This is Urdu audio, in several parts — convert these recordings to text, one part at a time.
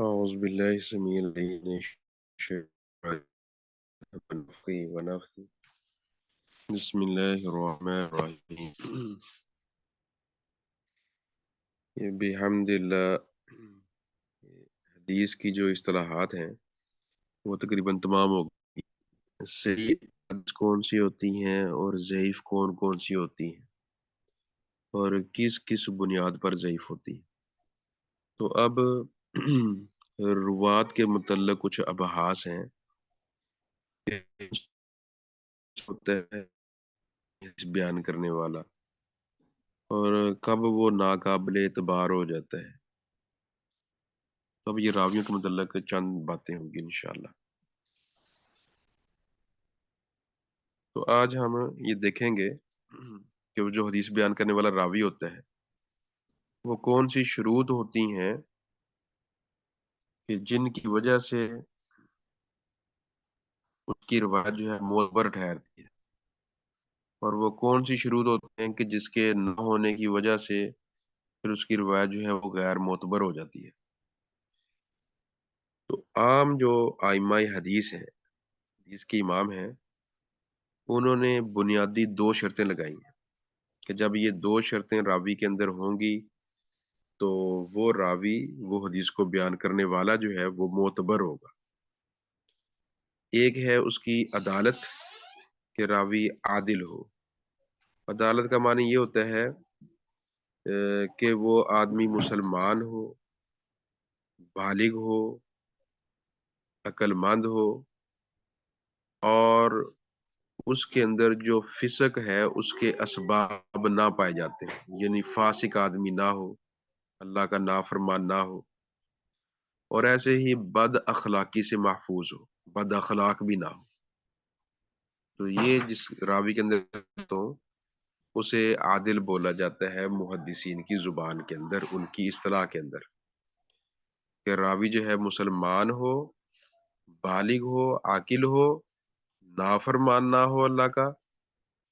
أعوذ بالله السميع العليم من الشيطان الرجيم ونفثه بسم الله الرحمن الرحيم بحمد اللہ حدیث کی جو اصطلاحات ہیں وہ تقریباً تمام ہو گئی۔ صحیح حدیث کون سی ہوتی ہیں اور ضعیف کون کون سی ہوتی ہیں اور کس کس بنیاد پر ضعیف ہوتی ہیں۔ تو اب روات کے متعلق کچھ ابحاث ہیں کہ ہوتا ہے حدیث بیان کرنے والا اور کب وہ ناقابل اعتبار ہو جاتا ہے۔ تو اب یہ راویوں کے متعلق چند باتیں ہوں گی انشاءاللہ۔ تو آج ہم یہ دیکھیں گے کہ وہ جو حدیث بیان کرنے والا راوی ہوتا ہے وہ کون سی شروط ہوتی ہیں کہ جن کی وجہ سے اس کی روایت جو ہے معتبر ٹھہرتی ہے، اور وہ کون سی شروط ہوتی ہیں کہ جس کے نہ ہونے کی وجہ سے پھر اس کی روایت جو ہے وہ غیر معتبر ہو جاتی ہے۔ تو عام جو ائمہ حدیث ہیں، حدیث کے امام ہیں، انہوں نے بنیادی دو شرطیں لگائی ہیں کہ جب یہ دو شرطیں راوی کے اندر ہوں گی تو وہ راوی وہ حدیث کو بیان کرنے والا جو ہے وہ معتبر ہوگا۔ ایک ہے اس کی عدالت، کہ راوی عادل ہو۔ عدالت کا معنی یہ ہوتا ہے کہ وہ آدمی مسلمان ہو، بالغ ہو، عقل مند ہو، اور اس کے اندر جو فسق ہے اس کے اسباب نہ پائے جاتے ہیں، یعنی فاسق آدمی نہ ہو، اللہ کا نافرمان نہ ہو، اور ایسے ہی بد اخلاقی سے محفوظ ہو، بد اخلاق بھی نہ ہو۔ تو یہ جس راوی کے اندر تو اسے عادل بولا جاتا ہے محدثین کی زبان کے اندر، ان کی اصطلاح کے اندر، کہ راوی جو ہے مسلمان ہو، بالغ ہو، عاقل ہو، نافرمان نہ ہو اللہ کا۔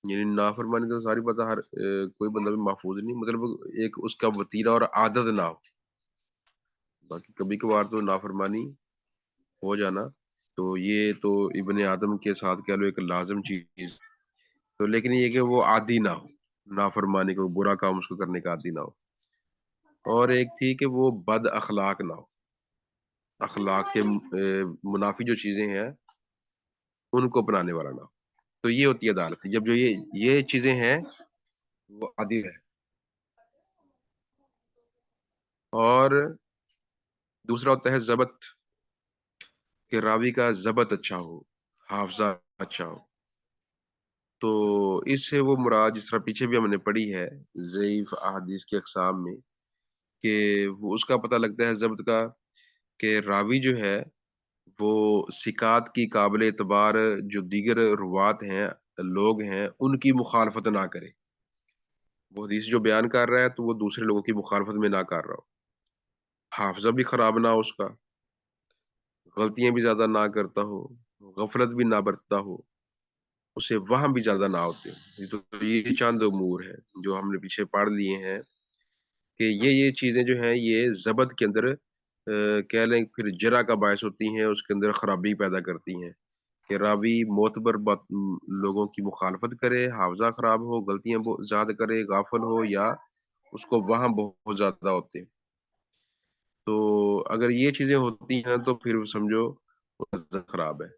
یعنی نافرمانی تو ساری پتہ ہر کوئی بندہ بھی محفوظ نہیں، مطلب ایک اس کا وتیرہ اور عادت نہ ہو۔ باقی کبھی کبھار تو نافرمانی ہو جانا تو یہ تو ابن آدم کے ساتھ کہہ لو ایک لازم چیز، تو لیکن یہ کہ وہ عادی نہ ہو، نافرمانی کو، برا کام اس کو کرنے کا عادی نہ ہو۔ اور ایک تھی کہ وہ بد اخلاق نہ ہو، اخلاق کے منافی جو چیزیں ہیں ان کو اپنانے والا نہ ہو۔ تو یہ ہوتی ہے عدالت، جب جو یہ چیزیں ہیں وہ عادل ہے۔ اور دوسرا ہوتا ہے ضبط، کہ راوی کا ضبط اچھا ہو، حافظہ اچھا ہو۔ تو اس سے وہ مراد جس طرح پیچھے بھی ہم نے پڑھی ہے ضعیف احادیث کی اقسام میں، کہ وہ اس کا پتہ لگتا ہے ضبط کا، کہ راوی جو ہے وہ ثقات کی قابل اعتبار جو دیگر روات ہیں، لوگ ہیں، ان کی مخالفت نہ کرے۔ وہ حدیث جو بیان کر رہا ہے تو وہ دوسرے لوگوں کی مخالفت میں نہ کر رہا ہو، حافظہ بھی خراب نہ ہو اس کا، غلطیاں بھی زیادہ نہ کرتا ہو، غفلت بھی نہ برتتا ہو، اسے وہم بھی زیادہ نہ ہوتے ہوں۔ تو یہ چند امور ہیں جو ہم نے پیچھے پڑھ لیے ہیں کہ یہ چیزیں جو ہیں یہ ضبط کے اندر کہہ لیں پھر جرح کا باعث ہوتی ہیں، اس کے اندر خرابی پیدا کرتی ہیں، کہ راوی معتبر لوگوں کی مخالفت کرے، حافظہ خراب ہو، غلطیاں بہت زیادہ کرے، غافل ہو، یا اس کو وہم بہت زیادہ ہوتے ہیں۔ تو اگر یہ چیزیں ہوتی ہیں تو پھر سمجھو وہ ضبط خراب ہے۔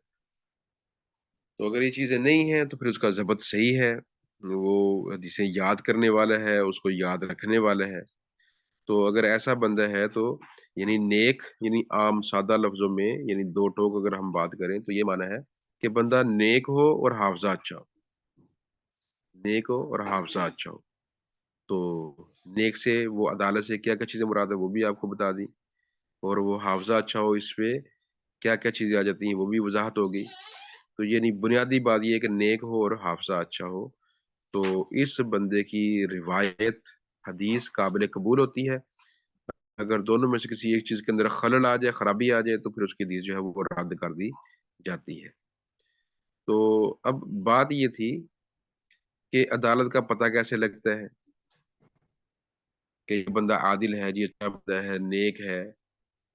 تو اگر یہ چیزیں نہیں ہیں تو پھر اس کا ضبط صحیح ہے، وہ حدیثیں یاد کرنے والا ہے، اس کو یاد رکھنے والا ہے۔ تو اگر ایسا بندہ ہے تو یعنی نیک، یعنی عام سادہ لفظوں میں، یعنی دو ٹوک اگر ہم بات کریں تو یہ معنی ہے کہ بندہ نیک ہو اور حافظہ اچھا ہو، نیک ہو اور حافظہ اچھا ہو۔ تو نیک سے وہ عدالت سے کیا کیا چیزیں مراد ہے وہ بھی آپ کو بتا دی، اور وہ حافظہ اچھا ہو اس پہ کیا کیا چیزیں آ جاتی ہیں وہ بھی وضاحت ہوگی۔ تو یعنی بنیادی بات یہ ہے کہ نیک ہو اور حافظہ اچھا ہو، تو اس بندے کی روایت حدیث قابل قبول ہوتی ہے۔ اگر دونوں میں سے کسی ایک چیز کے اندر خلل آ جائے، خرابی آ جائے، تو پھر اس کی حدیث جو ہے وہ رد کر دی جاتی ہے۔ تو اب بات یہ تھی کہ عدالت کا پتہ کیسے لگتا ہے، کہ یہ بندہ عادل ہے جی، اچھا بندہ ہے، نیک ہے،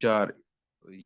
4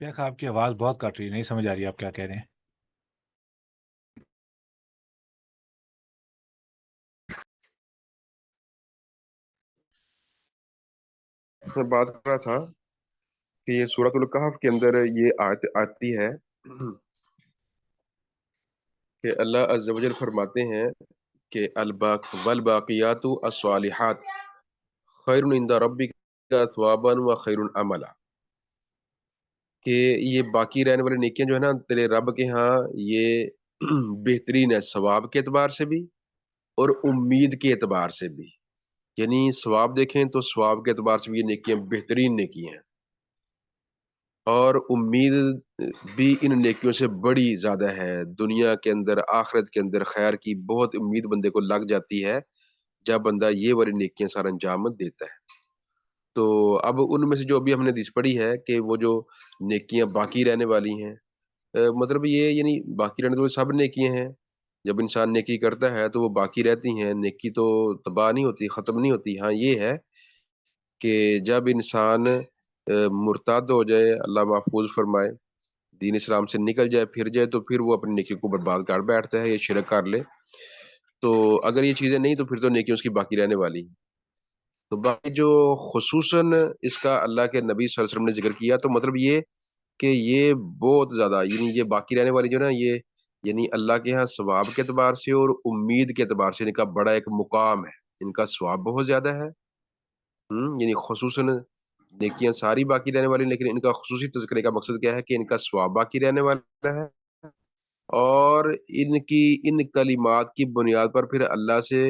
شیخ آپ کی آواز بہت کٹ رہی ہے، نہیں سمجھ آ رہی آپ کیا کہہ رہے ہیں۔ میں بات کر رہا تھا کہ یہ سورۃ الکہف کے اندر یہ آیت آتی ہے کہ اللہ عز و جل فرماتے ہیں کہ والباقیات الصالحات خیر عند ربک ثوابا و خیر عملا، کہ یہ باقی رہنے والی نیکیاں جو ہے نا تیرے رب کے ہاں یہ بہترین ہے، ثواب کے اعتبار سے بھی اور امید کے اعتبار سے بھی۔ یعنی ثواب دیکھیں تو ثواب کے اعتبار سے بھی یہ نیکیاں بہترین نیکی ہیں، اور امید بھی ان نیکیوں سے بڑی زیادہ ہے۔ دنیا کے اندر آخرت کے اندر خیر کی بہت امید بندے کو لگ جاتی ہے جب بندہ یہ والی نیکیاں سر انجام دیتا ہے۔ تو اب ان میں سے جو ابھی ہم نے حدیث پڑھی ہے کہ وہ جو نیکیاں باقی رہنے والی ہیں، مطلب یہ یعنی باقی رہنے والی سب نیکیاں ہیں۔ جب انسان نیکی کرتا ہے تو وہ باقی رہتی ہیں، نیکی تو تباہ نہیں ہوتی، ختم نہیں ہوتی۔ ہاں یہ ہے کہ جب انسان مرتد ہو جائے، اللہ محفوظ فرمائے، دین اسلام سے نکل جائے پھر جائے، تو پھر وہ اپنی نیکی کو برباد کر بیٹھتا ہے یا شرک کر لے۔ تو اگر یہ چیزیں نہیں تو پھر تو نیکی اس کی باقی رہنے والی ہیں۔ تو باقی جو خصوصاً اس کا اللہ کے نبی صلی اللہ علیہ وسلم نے ذکر کیا، تو مطلب یہ کہ یہ بہت زیادہ یعنی یہ باقی رہنے والی جو نا یہ یعنی اللہ کے ہاں ثواب کے اعتبار سے اور امید کے اعتبار سے ان کا بڑا ایک مقام ہے، ان کا ثواب بہت زیادہ ہے۔ یعنی خصوصاً نیکیاں ساری باقی رہنے والی، لیکن ان کا خصوصی تذکرے کا مقصد کیا ہے کہ ان کا ثواب باقی رہنے والا ہے، اور ان کلمات کی بنیاد پر پھر اللہ سے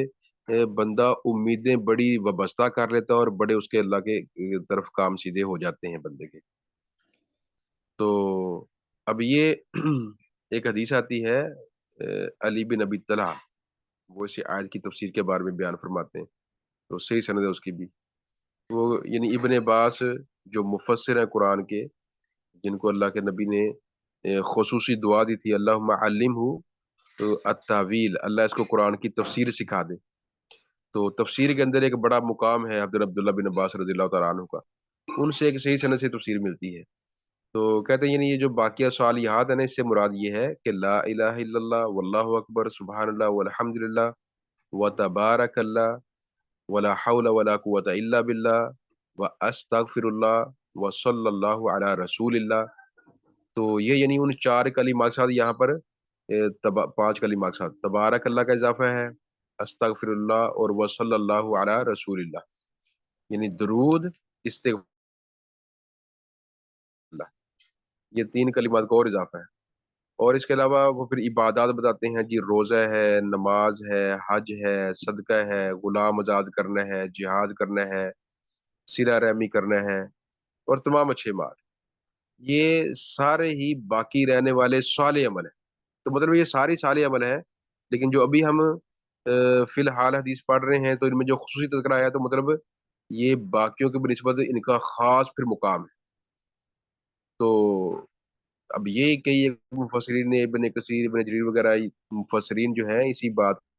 بندہ امیدیں بڑی وابستہ کر لیتا ہے، اور بڑے اس کے اللہ کے طرف کام سیدھے ہو جاتے ہیں بندے کے۔ تو اب یہ ایک حدیث آتی ہے، علی بن ابی طلحہ وہ اسی آیت کی تفسیر کے بارے میں بیان فرماتے ہیں، تو صحیح سند ہے اس کی بھی۔ وہ یعنی ابن عباس جو مفسر ہیں قرآن کے، جن کو اللہ کے نبی نے خصوصی دعا دی تھی، اللہم علمہ التاویل، اللہ اس کو قرآن کی تفسیر سکھا دے۔ تو تفسیر کے اندر ایک بڑا مقام ہے حضرت عبداللہ بن عباس رضی اللہ تعالیٰ عنہ کا، ان سے ایک صحیح سند سے تفسیر ملتی ہے۔ تو کہتے ہیں یعنی یہ جو باقیہ صالحات ہیں نا، اس سے مراد یہ ہے کہ لا الہ الا اللہ واللہ اکبر سبحان اللہ والحمد للہ وتبارک اللہ ولا حول ولا قوت الا باللہ واستغفر اللہ وصلی اللہ علی رسول اللہ۔ تو یہ یعنی ان چار کلمات کے ساتھ یہاں پر پانچ کلمات کے ساتھ تبارک اللہ کا اضافہ ہے، استغفر اللہ اور وصلی اللہ علی رسول اللہ، یعنی درود، استغفار اللہ، یہ تین کلمات کا اور اضافہ ہے۔ اور اس کے علاوہ وہ پھر عبادات بتاتے ہیں جی، روزہ ہے، نماز ہے، حج ہے، صدقہ ہے، غلام آزاد کرنا ہے، جہاد کرنا ہے، صلہ رحمی کرنا ہے، اور تمام اچھے مال، یہ سارے ہی باقی رہنے والے صالح عمل ہیں۔ تو مطلب یہ ساری صالح عمل ہیں، لیکن جو ابھی ہم فی الحال حدیث پڑھ رہے ہیں تو ان میں جو خصوصی تذکرہ آیا تو مطلب یہ باقیوں کی بنسبت ان کا خاص پھر مقام ہے۔ تو اب یہ کئی مفسرین نے، ابن کثیر، ابن جریر وغیرہ مفسرین جو ہیں اسی بات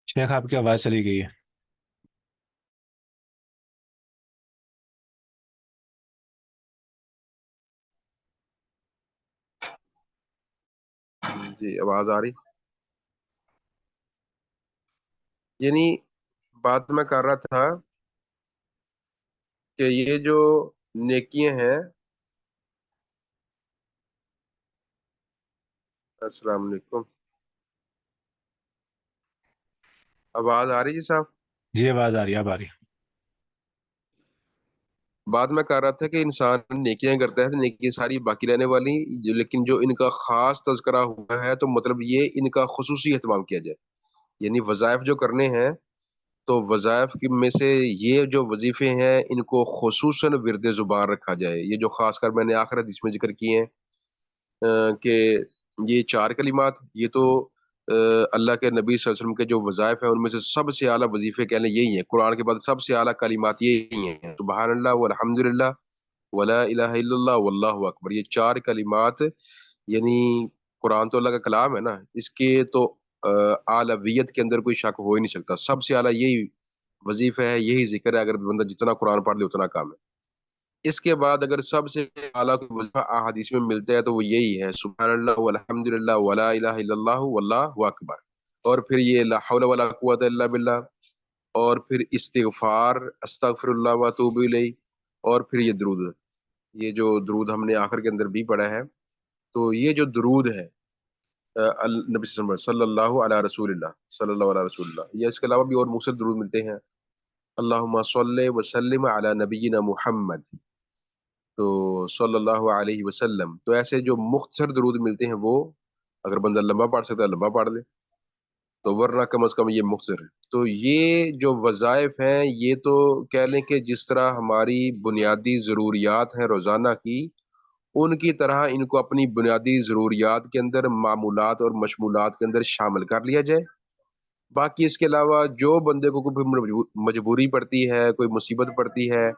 شیخ آپ کی آواز چلی گئی ہے۔ جی آواز آ رہی، یعنی بات میں کر رہا تھا کہ یہ جو نیکیاں ہیں، السلام علیکم، آواز آ رہی جی صاحب؟ جی آواز آ رہی ہے، اب آ رہی ہے۔ بات میں کر رہا تھا کہ انسان نیکیاں کرتا ہے تو نیکیاں ساری باقی رہنے والی، لیکن جو ان کا خاص تذکرہ ہوا ہے تو مطلب یہ ان کا خصوصی اہتمام کیا جائے، یعنی وظائف جو کرنے ہیں تو وظائف میں سے یہ جو وظیفے ہیں ان کو خصوصاً ورد زبان رکھا جائے. یہ جو خاص کر میں نے آخر حدیث میں ذکر کیے ہیں کہ یہ 4 کلمات، یہ تو اللہ کے نبی صلی اللہ علیہ وسلم کے جو وظائف ہیں ان میں سے سب سے اعلیٰ وظیفے کہہ لیں یہی ہیں. قرآن کے بعد سب سے اعلیٰ کلمات یہی ہیں، سبحان اللہ والحمد للہ ولا الہ الا اللہ واللہ اکبر. یہ 4 کلمات یعنی قرآن تو اللہ کا کلام ہے نا، اس کے تو اعلیویت کے اندر کوئی شک ہو ہی نہیں سکتا. سب سے اعلیٰ یہی وظیفہ ہے، یہی ذکر ہے. اگر بندہ جتنا قرآن پڑھ لے اتنا کام ہے. اس کے بعد اگر سب سے اعلیٰ کوئی وظیفہ احادیث میں ملتا ہے تو وہ یہی ہے، سبحان اللہ والحمد للہ ولا الہ الا اللہ واللہ اکبر. اور پھر یہ لا حول ولا قوت الا باللہ، اور پھر استغفار استغفر اللہ واتوب الیہ، اور پھر یہ درود. یہ جو درود ہم نے آخر کے اندر بھی پڑھا ہے، تو یہ جو درود ہے نبی صلی اللہ علیہ رسول اللہ صلی اللہ علیہ رسول اللہ، یا اس کے علاوہ بھی اور مختلف درود ملتے ہیں. اللہم صلی وسلم علی نبینا محمد، تو صلی اللہ علیہ وسلم. تو ایسے جو مختصر درود ملتے ہیں وہ اگر بندہ لمبا پڑھ سکتا ہے لمبا پڑھ لے، تو ورنہ کم از کم یہ مختصر ہے. تو یہ جو وظائف ہیں یہ تو کہہ لیں کہ جس طرح ہماری بنیادی ضروریات ہیں روزانہ کی، ان کی طرح ان کو اپنی بنیادی ضروریات کے اندر، معمولات اور مشمولات کے اندر شامل کر لیا جائے. باقی اس کے علاوہ جو بندے کو کوئی مجبوری پڑتی ہے، کوئی مصیبت پڑتی ہے،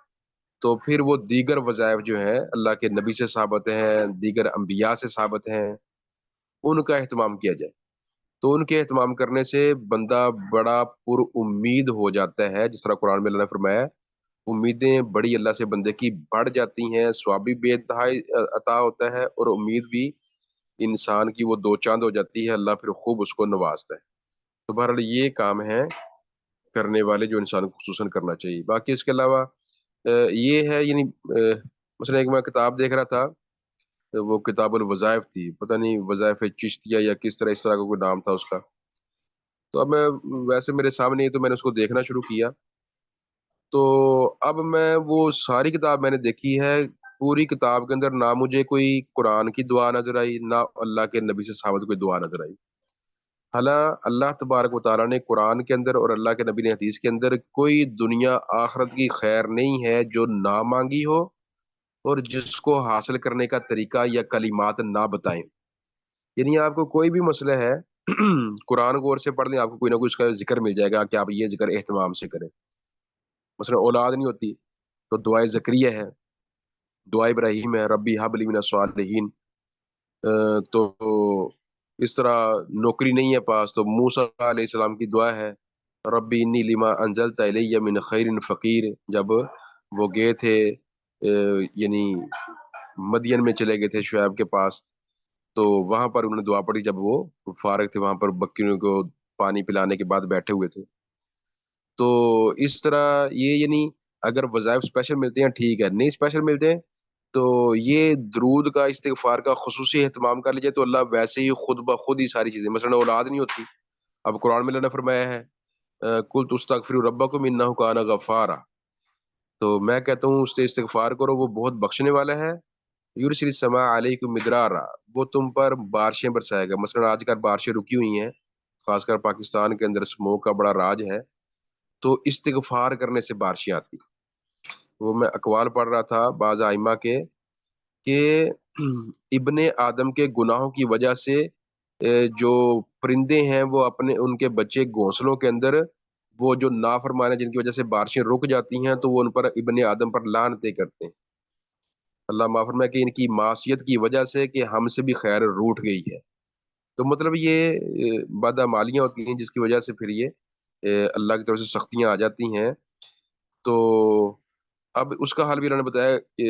تو پھر وہ دیگر وظائف جو ہیں اللہ کے نبی سے ثابت ہیں، دیگر انبیاء سے ثابت ہیں، ان کا اہتمام کیا جائے. تو ان کے اہتمام کرنے سے بندہ بڑا پر امید ہو جاتا ہے. جس طرح قرآن میں اللہ نے فرمایا ہے، امیدیں بڑی اللہ سے بندے کی بڑھ جاتی ہیں، ثواب بھی بے انتہائی عطا ہوتا ہے، اور امید بھی انسان کی وہ دو چاند ہو جاتی ہے. اللہ پھر خوب اس کو نوازتا ہے. تو بہرحال یہ کام ہے کرنے والے جو انسان کو خصوصاً کرنا چاہیے. باقی اس کے علاوہ یہ ہے یعنی مثلا ایک میں کتاب دیکھ رہا تھا، وہ کتاب الوظائف تھی، پتہ نہیں وظائف چشتیہ یا کس طرح، اس طرح کا کوئی نام تھا اس کا. تو اب میں ویسے میرے سامنے ہی، تو میں نے اس کو دیکھنا شروع کیا. تو اب میں وہ ساری کتاب میں نے دیکھی ہے، پوری کتاب کے اندر نہ مجھے کوئی قرآن کی دعا نظر آئی، نہ اللہ کے نبی سے ثابت کوئی دعا نظر آئی. حالانکہ اللہ تبارک و تعالیٰ نے قرآن کے اندر اور اللہ کے نبی نے حدیث کے اندر کوئی دنیا آخرت کی خیر نہیں ہے جو نہ مانگی ہو اور جس کو حاصل کرنے کا طریقہ یا کلمات نہ بتائیں. یعنی آپ کو کوئی بھی مسئلہ ہے قرآن غور سے پڑھ لیں، آپ کو کوئی نہ کوئی اس کا ذکر مل جائے گا کہ آپ یہ ذکر اہتمام سے کریں. مثلا اولاد نہیں ہوتی تو دعائے زکریہ ہے، دعائے ابراہیم ہے، ربی حب لی من الصالحین. تو اس طرح نوکری نہیں ہے پاس تو موسیٰ علیہ السلام کی دعا ہے، ربی انی لما انزلت الی من خیر فقیر. جب وہ گئے تھے یعنی مدین میں چلے گئے تھے شعیب کے پاس، تو وہاں پر انہوں نے دعا پڑھی جب وہ فارغ تھے، وہاں پر بکریوں کو پانی پلانے کے بعد بیٹھے ہوئے تھے. تو اس طرح یہ یعنی اگر وظائف اسپیشل ملتے ہیں ٹھیک ہے، نہیں اسپیشل ملتے ہیں تو یہ درود کا استغفار کا خصوصی اہتمام کر لیجیے، تو اللہ ویسے ہی خود بخود ہی ساری چیزیں. مثلا اولاد نہیں ہوتی، اب قرآن میں اللہ نے فرمایا ہے قل تستغفروا ربکم انہ کان غفارا، تو میں کہتا ہوں اس سے استغفار کرو، وہ بہت بخشنے والا ہے. یرسل السماء علیکم مدرارا، وہ تم پر بارشیں برسائے گا. مثلا آج کل بارشیں رکی ہوئی ہیں، خاص کر پاکستان کے اندر اسموک کا بڑا راج ہے، تو استغفار کرنے سے بارشیں آتی. وہ میں اقوال پڑھ رہا تھا بعض ائمہ کے کہ ابن آدم کے گناہوں کی وجہ سے جو پرندے ہیں وہ اپنے ان کے بچے گھونسلوں کے اندر، وہ جو نافرمان جن کی وجہ سے بارشیں رک جاتی ہیں، تو وہ ان پر ابن آدم پر لعنتیں کرتے ہیں. اللہ معاف فرمائے کہ ان کی معصیت کی وجہ سے کہ ہم سے بھی خیر روٹ گئی ہے. تو مطلب یہ بدعمالیاں ہوتی ہیں جس کی وجہ سے پھر یہ اللہ کی طرف سے سختیاں آ جاتی ہیں. تو اب اس کا حل بھی اللہ نے بتایا کہ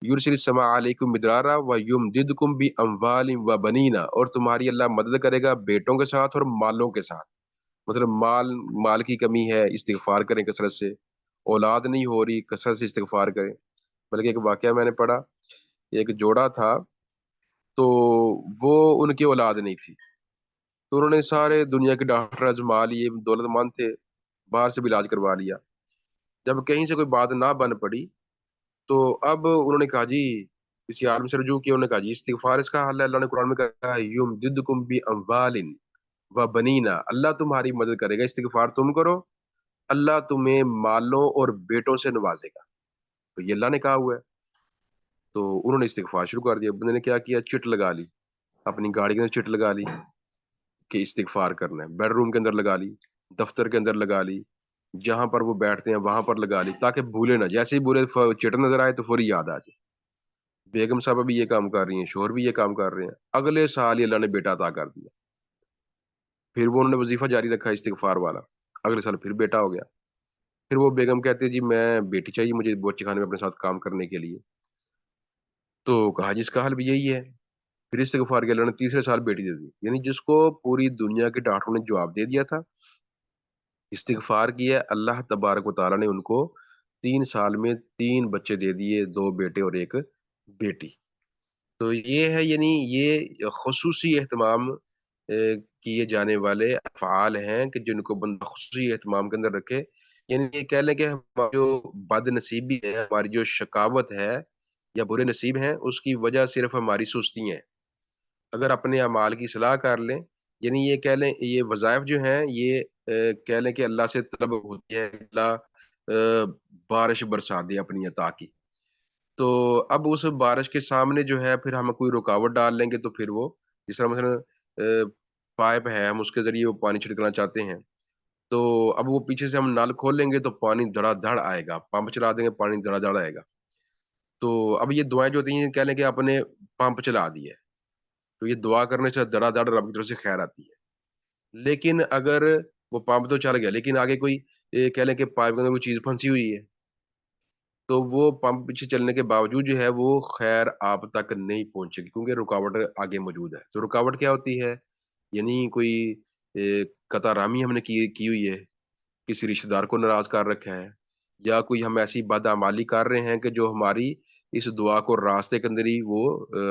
یرسل السماء علیکم مدرارا ویمددکم باموال وبنینا، اور تمہاری اللہ مدد کرے گا بیٹوں کے ساتھ اور مالوں کے ساتھ. مطلب مال کی کمی ہے، استغفار کریں کثرت سے. اولاد نہیں ہو رہی، کثرت سے استغفار کریں. بلکہ ایک واقعہ میں نے پڑھا، ایک جوڑا تھا تو وہ ان کی اولاد نہیں تھی، تو انہوں نے سارے دنیا کے ڈاکٹر آزما لیے، دولت مند تھے، باہر سے بھی علاج کروا لیا. جب کہیں سے کوئی بات نہ بن پڑی تو اب انہوں نے کہا جی، کسی عالم سے رجوع کیا، انہوں نے کہا جی استغفار اس کا حل ہے. اللہ نے قرآن میں کہا یمددکم باموال وبنینا، اللہ تمہاری مدد کرے گا، استغفار تم کرو اللہ تمہیں مالوں اور بیٹوں سے نوازے گا. تو یہ اللہ نے کہا ہوا ہے. تو انہوں نے استغفار شروع کر دیا. بندے نے کیا کیا؟ چٹ لگا لی، اپنی گاڑی کے اندر چٹ لگا لی کہ استغفار کرنا ہے، بیڈ روم کے اندر لگا لی، دفتر کے اندر لگا لی، جہاں پر وہ بیٹھتے ہیں وہاں پر لگا لی، تاکہ بھولے نہ. جیسے ہی بولے چٹ نظر آئے تو فوری یاد آ جائے. بیگم صاحبہ بھی یہ کام کر رہی ہیں، شوہر بھی یہ کام کر رہے ہیں. اگلے سال ہی اللہ نے بیٹا عطا کر دیا. پھر وہ انہوں نے وظیفہ جاری رکھا استغفار والا، اگلے سال پھر بیٹا ہو گیا. پھر وہ بیگم کہتے ہیں جی میں بیٹی چاہیے مجھے بچے خانے میں اپنے ساتھ کام کرنے کے لیے. تو کہا جس کا حل بھی یہی ہے. پھر استغفار کیا، اللہ نے تیسرے سال بیٹی دے دی. یعنی جس کو پوری دنیا کے ڈاکٹروں نے جواب دے دیا تھا، استغفار کیا، اللہ تبارک و تعالیٰ نے ان کو 3 سال میں 3 بچے دے دیے، 2 بیٹے اور 1 بیٹی. تو یہ ہے، یعنی یہ خصوصی اہتمام کیے جانے والے افعال ہیں کہ جن کو بندہ خصوصی اہتمام کے اندر رکھے. یعنی یہ کہہ لیں کہ ہماری جو بد نصیبی ہے، ہماری جو شقاوت ہے یا برے نصیب ہیں، اس کی وجہ صرف ہماری سستی ہیں. اگر اپنے اعمال کی اصلاح کر لیں، یعنی یہ کہہ لیں یہ وظائف جو ہیں یہ کہہ لیں کہ اللہ سے طلب ہوتی ہے کہ اللہ بارش برسا دے اپنی عطا کی. تو اب اس بارش کے سامنے جو ہے پھر ہم کوئی رکاوٹ ڈال لیں گے تو پھر وہ جس طرح مثلا پائپ ہے، ہم اس کے ذریعے وہ پانی چھڑکنا چاہتے ہیں، تو اب وہ پیچھے سے ہم نل کھول لیں گے تو پانی دھڑا دھڑ آئے گا، پمپ چلا دیں گے پانی دھڑا دھڑ آئے گا. تو اب یہ دعائیں جو ہوتی ہیں کہہ لیں کہ آپ نے پمپ چلا دی ہے، تو یہ دعا کرنے سے دھڑا دھڑ رب کی طرف سے خیر آتی ہے. لیکن اگر وہ پمپ تو چل گیا لیکن آگے کوئی کہہ لیں کہ پائپ کے اندر کوئی چیز پھنسی ہوئی ہے، تو وہ پمپ پیچھے چلنے کے باوجود جو ہے وہ خیر آپ تک نہیں پہنچے گی کیونکہ رکاوٹ آگے موجود ہے. تو رکاوٹ کیا ہوتی ہے؟ یعنی کوئی قطع رامی ہم نے کی ہوئی ہے، کسی رشتہ دار کو ناراض کر رکھا ہے، یا کوئی ہم ایسی بدعمالی کر رہے ہیں کہ جو ہماری اس دعا کو راستے کے اندر ہی وہ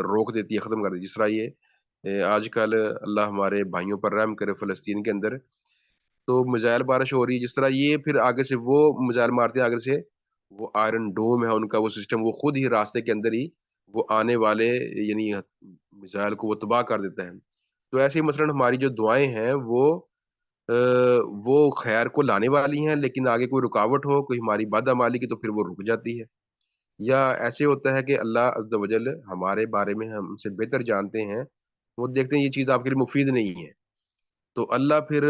روک دیتی ہے، ختم کر دیتی ہے. جس طرح یہ آج کل اللہ ہمارے بھائیوں پر رحم کرے فلسطین کے اندر، تو میزائل بارش ہو رہی ہے. جس طرح یہ پھر آگے سے وہ میزائل مارتے ہیں، آگے سے وہ آئرن ڈوم ہے ان کا وہ سسٹم، وہ خود ہی راستے کے اندر ہی وہ آنے والے یعنی میزائل کو وہ تباہ کر دیتا ہے. تو ایسے ہی مثلاً ہماری جو دعائیں ہیں آ، وہ خیر کو لانے والی ہیں، لیکن آگے کوئی رکاوٹ ہو، کوئی ہماری بدعمالی کی، تو پھر وہ رک جاتی ہے. یا ایسے ہوتا ہے کہ اللہ عز و جل ہمارے بارے میں ہم سے بہتر جانتے ہیں، وہ دیکھتے ہیں یہ چیز آپ کے لیے مفید نہیں ہے، تو اللہ پھر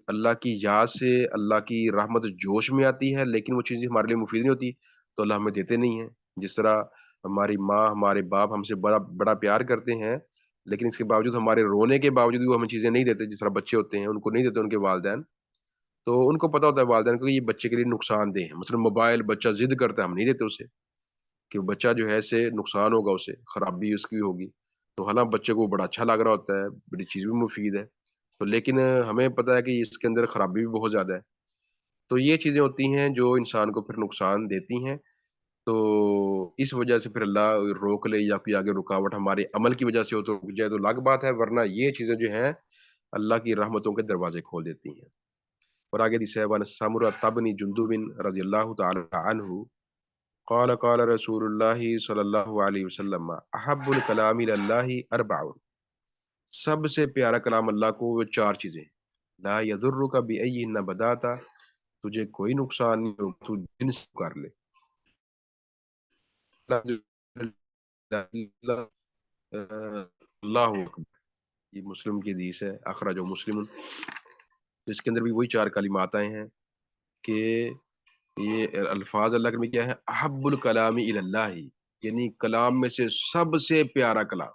اللہ کی یاد سے اللہ کی رحمت جوش میں آتی ہے، لیکن وہ چیزیں ہمارے لیے مفید نہیں ہوتی، تو اللہ ہمیں دیتے نہیں ہیں. جس طرح ہماری ماں، ہمارے باپ ہم سے بڑا بڑا پیار کرتے ہیں، لیکن اس کے باوجود ہمارے رونے کے باوجود بھی وہ ہمیں چیزیں نہیں دیتے. جس طرح بچے ہوتے ہیں ان کو نہیں دیتے ان کے والدین، تو ان کو پتا ہوتا ہے والدین کو کہ یہ بچے کے لیے نقصان دہ ہے. مثلا موبائل بچہ ضد کرتا ہے، ہم نہیں دیتے اسے، کہ بچہ جو ہے اسے نقصان ہوگا، اسے خرابی اس کی ہوگی. تو حالانکہ بچے کو بڑا اچھا لگ رہا ہوتا ہے، بڑی چیز بھی مفید ہے، تو لیکن ہمیں پتہ ہے کہ اس کے اندر خرابی بھی بہت زیادہ ہے. تو یہ چیزیں ہوتی ہیں جو انسان کو پھر نقصان دیتی ہیں. تو اس وجہ سے پھر اللہ روک لے یا کوئی آگے رکاوٹ ہمارے عمل کی وجہ سے ہو تو رک جائے تو الگ بات ہے، ورنہ یہ چیزیں جو ہیں اللہ کی رحمتوں کے دروازے کھول دیتی ہیں. اور آگے حدیث ہے وان سمرہ بن جندب رضی اللہ تعالی عنہ قال قال رسول اللہ صلی اللہ علیہ وسلم احب الکلام الی اللہ اربع، سب سے پیارا کلام اللہ کو وہ 4 چیزیں: لا یضرک بأیہن بدأت، تجھے کوئی نقصان نہیں ہو تو جن سے کر لے. اللہ اکبر. یہ مسلم کی حدیث ہے، اخرج مسلم. اس کے اندر بھی وہی 4 کلمات آئے ہیں کہ یہ الفاظ اللہ کے میں کیا ہے، احب الکلام الی اللہ، یعنی کلام میں سے سب سے پیارا کلام.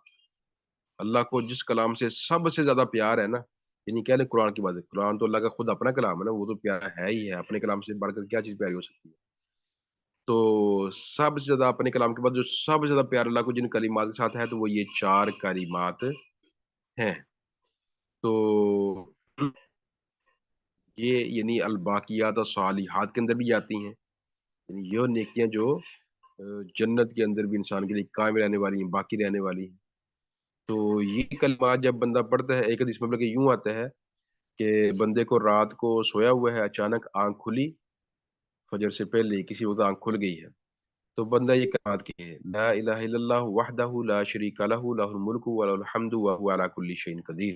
اللہ کو جس کلام سے سب سے زیادہ پیار ہے نا، یعنی کیا لیں قرآن کی بات ہے، قرآن تو اللہ کا خود اپنا کلام ہے نا، وہ تو پیارا ہے ہی ہے، اپنے کلام سے بڑھ کر کیا چیز پیاری ہو سکتی ہے. تو سب سے زیادہ اپنے کلام کے بعد جو سب سے زیادہ پیار اللہ کو جن کلمات کے ساتھ ہے تو وہ یہ 4 کلمات ہیں. تو یہ یعنی الباقیات الصالحات کے اندر بھی آتی ہیں، یعنی یہ نیکیاں جو جنت کے اندر بھی انسان کے لیے قائم رہنے والی ہیں، باقی رہنے والی ہیں. تو یہ کلمات جب بندہ پڑھتا ہے، ایک حدیث میں بلکہ یوں آتا ہے کہ بندے کو رات کو سویا ہوا ہے، اچانک آنکھ کھلی، فجر سے پہلے کسی وقت آنکھ کھل گئی ہے، تو بندہ یہ کلمات کہے: لا الہ الا اللہ وحدہ لا شریک لہ، لہ الملک و لہ الحمد وہو علی کل شیء قدیر.